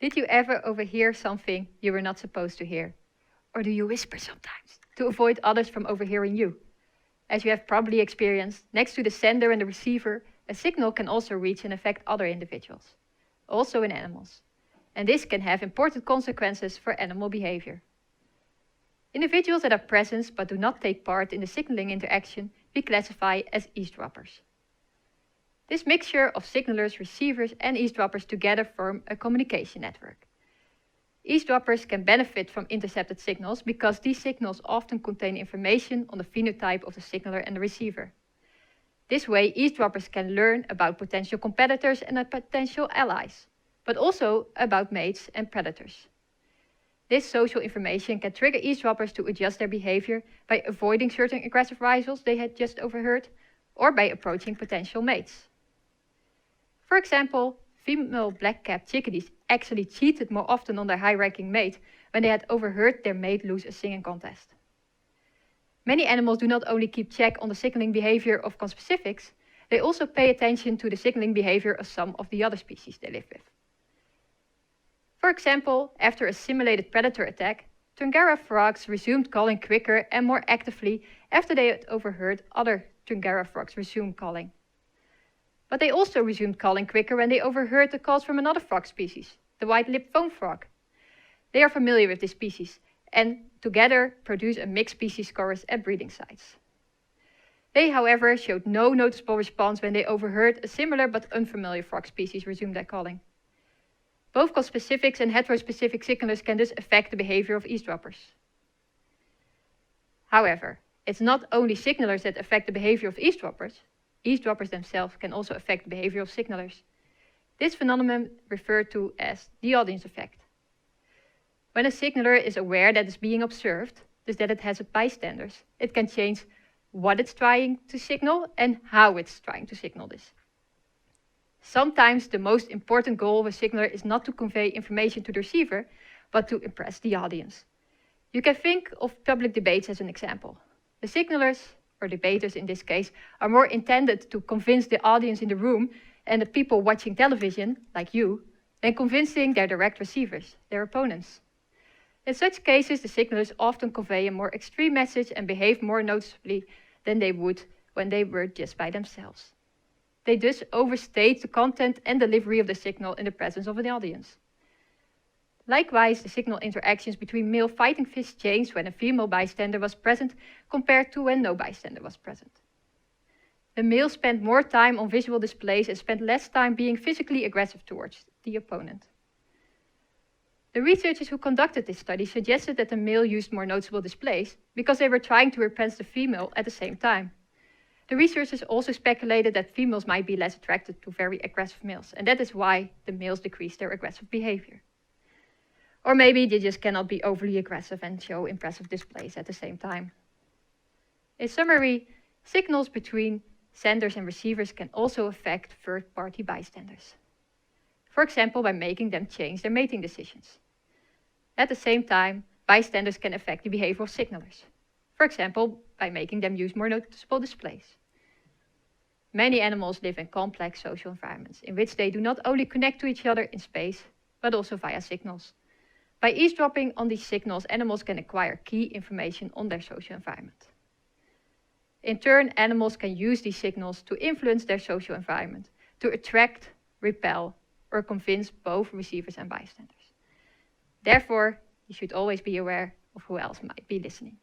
Did you ever overhear something you were not supposed to hear? Or do you whisper sometimes to avoid others from overhearing you? As you have probably experienced, next to the sender and the receiver, a signal can also reach and affect other individuals, also in animals. And this can have important consequences for animal behavior. Individuals that are present but do not take part in the signaling interaction we classify as eavesdroppers. This mixture of signalers, receivers and eavesdroppers together form a communication network. Eavesdroppers can benefit from intercepted signals because these signals often contain information on the phenotype of the signaler and the receiver. This way, eavesdroppers can learn about potential competitors and potential allies, but also about mates and predators. This social information can trigger eavesdroppers to adjust their behavior by avoiding certain aggressive rivals they had just overheard, or by approaching potential mates. For example, female black-capped chickadees actually cheated more often on their high-ranking mate when they had overheard their mate lose a singing contest. Many animals do not only keep check on the signaling behavior of conspecifics, they also pay attention to the signaling behavior of some of the other species they live with. For example, after a simulated predator attack, Tungara frogs resumed calling quicker and more actively after they had overheard other Tungara frogs resume calling. But they also resumed calling quicker when they overheard the calls from another frog species, the white-lipped foam frog. They are familiar with this species and together produce a mixed species chorus at breeding sites. They, however, showed no noticeable response when they overheard a similar but unfamiliar frog species resume their calling. Both conspecifics and heterospecific signalers can thus affect the behavior of eavesdroppers. However, it's not only signalers that affect the behavior of eavesdroppers. Eavesdroppers themselves can also affect the behavior of signalers. This phenomenon referred to as the audience effect. When a signaler is aware that it's being observed, thus that it has bystanders, it can change what it's trying to signal and how it's trying to signal this. Sometimes the most important goal of a signaler is not to convey information to the receiver, but to impress the audience. You can think of public debates as an example. The signalers, or debaters in this case, are more intended to convince the audience in the room and the people watching television, like you, than convincing their direct receivers, their opponents. In such cases, the signalers often convey a more extreme message and behave more noticeably than they would when they were just by themselves. They thus overstate the content and delivery of the signal in the presence of an audience. Likewise, the signal interactions between male fighting fish changed when a female bystander was present compared to when no bystander was present. The male spent more time on visual displays and spent less time being physically aggressive towards the opponent. The researchers who conducted this study suggested that the male used more noticeable displays because they were trying to repel the female at the same time. The researchers also speculated that females might be less attracted to very aggressive males, and that is why the males decreased their aggressive behavior. Or maybe they just cannot be overly aggressive and show impressive displays at the same time. In summary, signals between senders and receivers can also affect third-party bystanders. For example, by making them change their mating decisions. At the same time, bystanders can affect the behavior of signalers. For example, by making them use more noticeable displays. Many animals live in complex social environments in which they do not only connect to each other in space, but also via signals. By eavesdropping on these signals, animals can acquire key information on their social environment. In turn, animals can use these signals to influence their social environment, to attract, repel, or convince both receivers and bystanders. Therefore, you should always be aware of who else might be listening.